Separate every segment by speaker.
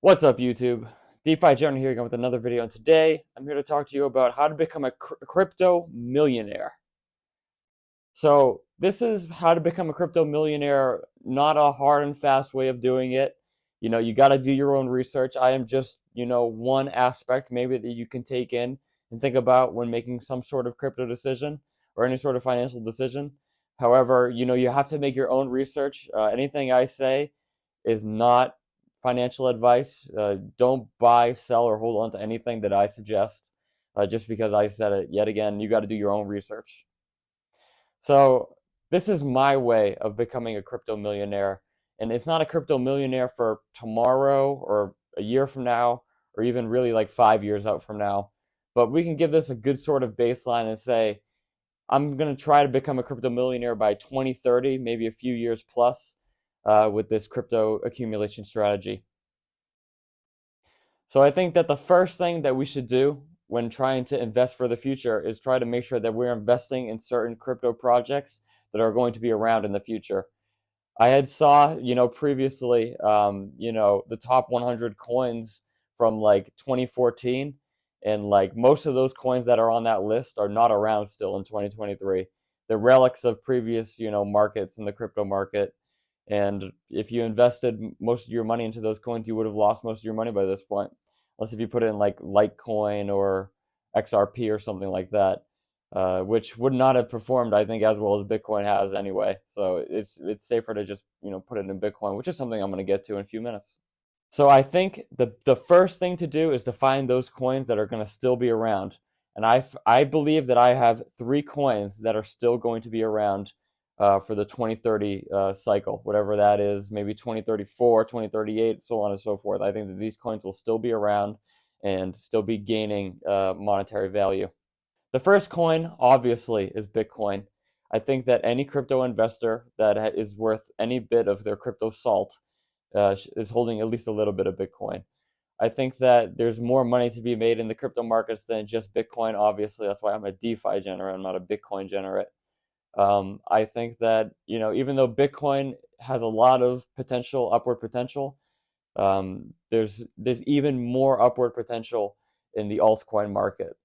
Speaker 1: What's up, YouTube? DeFi Jonah here again with another video, and today I'm here to talk to you about how to become a crypto millionaire. So this is how to become a crypto millionaire, not a hard and fast way of doing it. You got to do your own research. I am just, one aspect maybe that you can take in and think about when making some sort of crypto decision or any sort of financial decision. However, you have to make your own research. Anything I say is not financial advice. Don't buy, sell, or hold on to anything that I suggest just because I said it. Yet again, you got to do your own research. So this is my way of becoming a crypto millionaire. And it's not a crypto millionaire for tomorrow or a year from now or even really like 5 years out from now. But we can give this a good sort of baseline and say, I'm going to try to become a crypto millionaire by 2030, maybe a few years plus, with this crypto accumulation strategy. So I think that the first thing that we should do when trying to invest for the future is try to make sure that we're investing in certain crypto projects that are going to be around in the future. I had saw, previously, the top 100 coins from like 2014, and like most of those coins that are on that list are not around still in 2023. They're relics of previous, markets in the crypto market. And if you invested most of your money into those coins, you would have lost most of your money by this point, unless if you put it in like Litecoin or XRP or something like that, which would not have performed, I think, as well as Bitcoin has anyway. So it's safer to just put it in Bitcoin, which is something I'm going to get to in a few minutes. So I think the first thing to do is to find those coins that are going to still be around. And I believe that I have 3 coins that are still going to be around for the 2030 cycle, whatever that is, maybe 2034, 2038, so on and so forth. I think that these coins will still be around and still be gaining monetary value. The first coin, obviously, is Bitcoin. I think that any crypto investor that is worth any bit of their crypto salt is holding at least a little bit of Bitcoin. I think that there's more money to be made in the crypto markets than just Bitcoin. Obviously, that's why I'm a DeFi generate. I'm not a Bitcoin generate. I think that even though Bitcoin has a lot of potential, upward potential, there's even more upward potential in the altcoin market,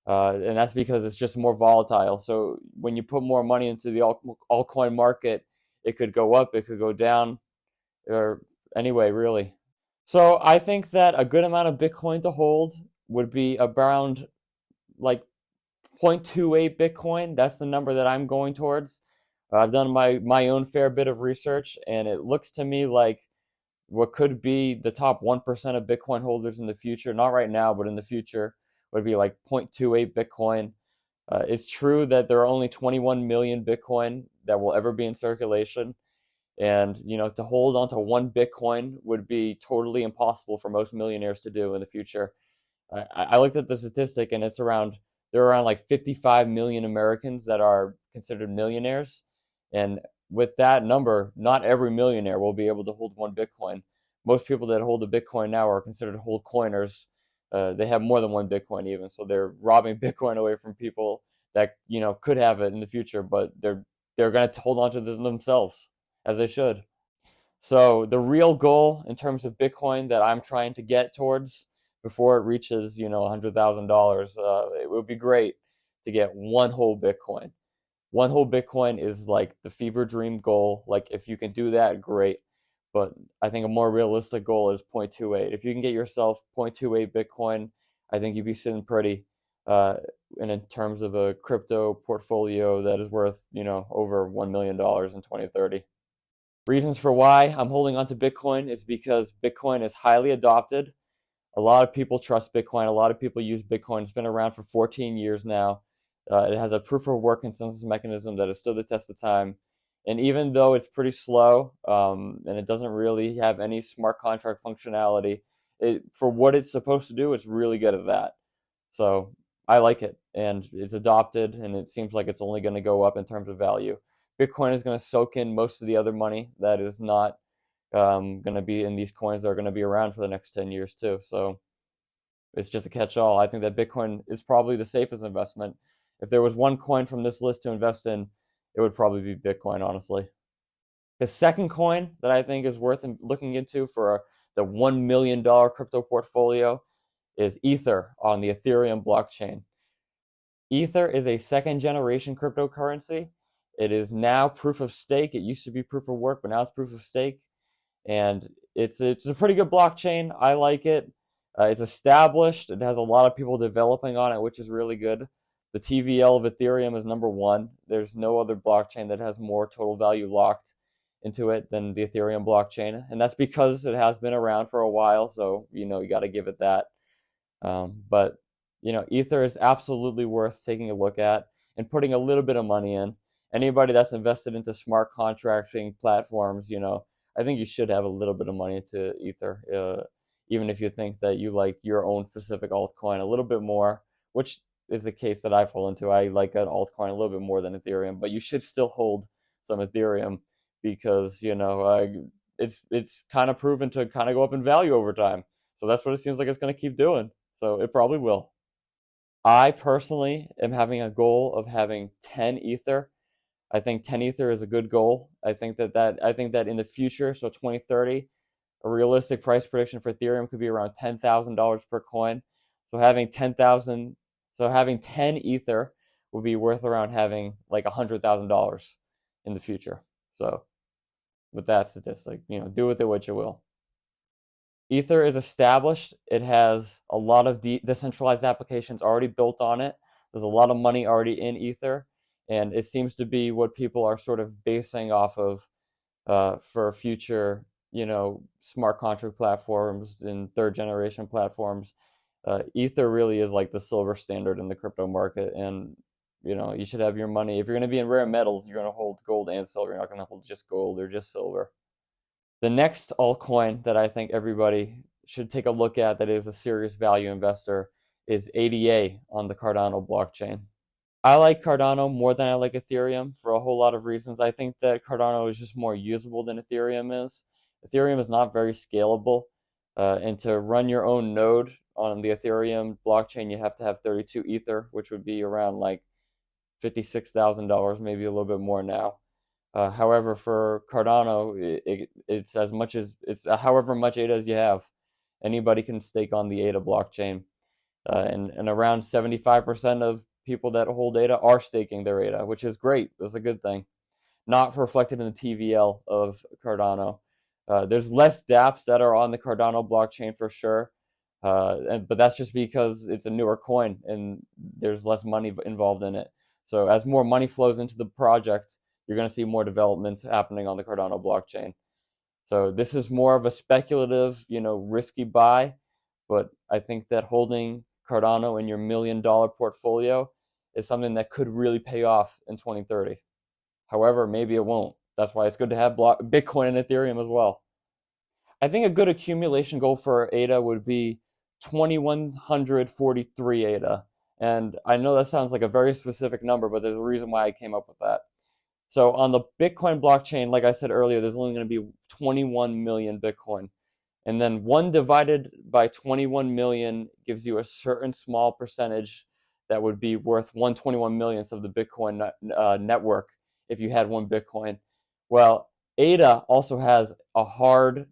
Speaker 1: and that's because it's just more volatile. So when you put more money into the altcoin market, it could go up, it could go down, or anyway, really. So I think that a good amount of Bitcoin to hold would be around like 0.28 Bitcoin. That's the number that I'm going towards. I've done my own fair bit of research, and it looks to me like what could be the top 1% of Bitcoin holders in the future, not right now, but in the future, would be like 0.28 Bitcoin. It's true that there are only 21 million Bitcoin that will ever be in circulation. And, to hold on to 1 Bitcoin would be totally impossible for most millionaires to do in the future. I looked at the statistic, and there are around like 55 million Americans that are considered millionaires. And with that number, not every millionaire will be able to hold 1 Bitcoin. Most people that hold a Bitcoin now are considered hold coiners. They have more than 1 Bitcoin even, so they're robbing Bitcoin away from people that could have it in the future, but they're going to hold on to them themselves, as they should. So the real goal in terms of Bitcoin that I'm trying to get towards before it reaches, $100,000, it would be great to get 1 whole Bitcoin. 1 whole Bitcoin is like the fever dream goal. Like if you can do that, great. But I think a more realistic goal is 0.28. If you can get yourself 0.28 Bitcoin, I think you'd be sitting pretty. And in terms of a crypto portfolio that is worth, over $1 million in 2030. Reasons for why I'm holding on to Bitcoin is because Bitcoin is highly adopted. A lot of people trust Bitcoin. A lot of people use Bitcoin. It's been around for 14 years now. It has a proof of work consensus mechanism that has stood the test of time. And even though it's pretty slow and it doesn't really have any smart contract functionality, for what it's supposed to do, it's really good at that. So I like it, and it's adopted, and it seems like it's only going to go up in terms of value. Bitcoin is going to soak in most of the other money that is not going to be in these coins that are going to be around for the next 10 years too. So it's just a catch-all. I think that Bitcoin is probably the safest investment. If there was 1 coin from this list to invest in, it would probably be Bitcoin, honestly. The second coin that I think is worth looking into for the $1 million crypto portfolio is Ether on the Ethereum blockchain. Ether is a second generation cryptocurrency. It is now proof of stake. It used to be proof of work, but now it's proof of stake. And it's a pretty good blockchain. I like it. It's established. It has a lot of people developing on it, which is really good. The TVL of Ethereum is number one. There's no other blockchain that has more total value locked into it than the Ethereum blockchain, and that's because it has been around for a while. So you got to give it that. But Ether is absolutely worth taking a look at and putting a little bit of money in. Anybody that's invested into smart contracting platforms, I think you should have a little bit of money into Ether, even if you think that you like your own specific altcoin a little bit more, which is the case that I fall into. I like an altcoin a little bit more than Ethereum, but you should still hold some Ethereum because it's kind of proven to kind of go up in value over time. So that's what it seems like it's going to keep doing. So it probably will. I personally am having a goal of having 10 Ether. I think 10 Ether is a good goal. I think that in the future, so 2030, a realistic price prediction for Ethereum could be around $10,000 per coin. So having 10,000, so having 10 Ether would be worth around having like $100,000 in the future. So with that statistic, do with it what you will. Ether is established. It has a lot of decentralized applications already built on it. There's a lot of money already in Ether, and it seems to be what people are sort of basing off of for future, smart contract platforms and third generation platforms. Ether really is like the silver standard in the crypto market, and you should have your money. If you're going to be in rare metals, you're going to hold gold and silver. You're not going to hold just gold or just silver. The next altcoin that I think everybody should take a look at that is a serious value investor is ADA on the Cardano blockchain. I like Cardano more than I like Ethereum for a whole lot of reasons. I think that Cardano is just more usable than Ethereum is. Ethereum is not very scalable, and to run your own node on the Ethereum blockchain, you have to have 32 Ether, which would be around like $56,000, maybe a little bit more now. However, for Cardano, it's as much as it's however much ADA as you have. Anybody can stake on the ADA blockchain, and around 75% of people that hold ADA are staking their ADA, which is great. That's a good thing. Not reflected in the TVL of Cardano. There's less dApps that are on the Cardano blockchain for sure, but that's just because it's a newer coin and there's less money involved in it. So as more money flows into the project, you're going to see more developments happening on the Cardano blockchain. So this is more of a speculative, risky buy, but I think that holding Cardano in your $1 million portfolio is something that could really pay off in 2030. However, maybe it won't. That's why it's good to have Bitcoin and Ethereum as well. I think a good accumulation goal for ADA would be 2,143 ADA. And I know that sounds like a very specific number, but there's a reason why I came up with that. So on the Bitcoin blockchain, like I said earlier, there's only going to be 21 million Bitcoin. And then 1 divided by 21 million gives you a certain small percentage that would be worth 1/21 millionth of the Bitcoin network if you had 1 Bitcoin. Well, ADA also has a hard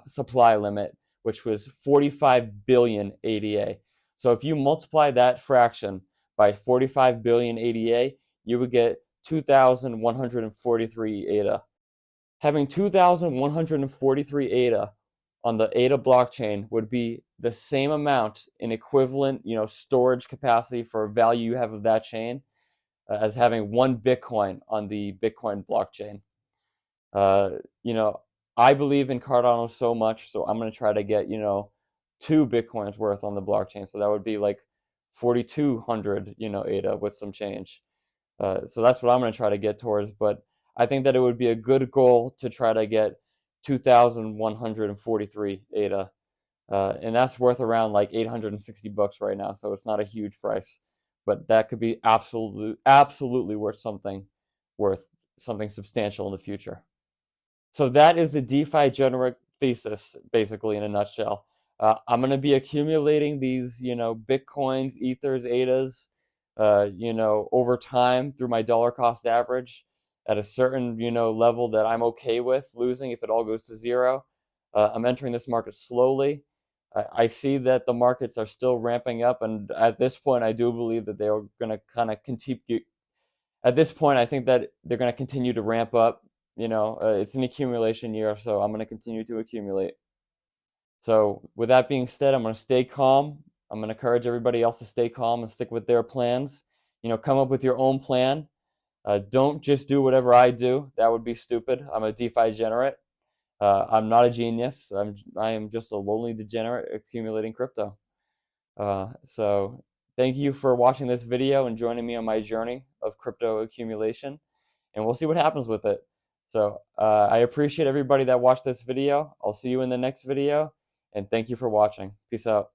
Speaker 1: supply limit, which was 45 billion ADA. So if you multiply that fraction by 45 billion ADA, you would get 2,143 ADA. Having 2,143 ADA on the ADA blockchain would be the same amount in equivalent, storage capacity for value you have of that chain as having 1 Bitcoin on the Bitcoin blockchain. I believe in Cardano so much, so I'm going to try to get, 2 Bitcoins worth on the blockchain. So that would be like 4,200, ADA with some change. So that's what I'm going to try to get towards, but I think that it would be a good goal to try to get 2,143 ADA, and that's worth around like $860 right now, so it's not a huge price, but that could be absolutely worth something substantial in the future. So that is the DeFi generic thesis, basically in a nutshell. I'm going to be accumulating these, Bitcoins, Ethers, ADAs, over time through my dollar cost average at a certain, level that I'm okay with losing if it all goes to zero. I'm entering this market slowly. I see that the markets are still ramping up, and at this point, I do believe that they are going to kind of continue. At this point, I think that they're going to continue to ramp up. It's an accumulation year, so I'm going to continue to accumulate. So with that being said, I'm going to stay calm. I'm going to encourage everybody else to stay calm and stick with their plans. Come up with your own plan. Don't just do whatever I do. That would be stupid. I'm a DeFi degenerate. I'm not a genius. I am just a lonely degenerate accumulating crypto. So thank you for watching this video and joining me on my journey of crypto accumulation. And we'll see what happens with it. So I appreciate everybody that watched this video. I'll see you in the next video. And thank you for watching. Peace out.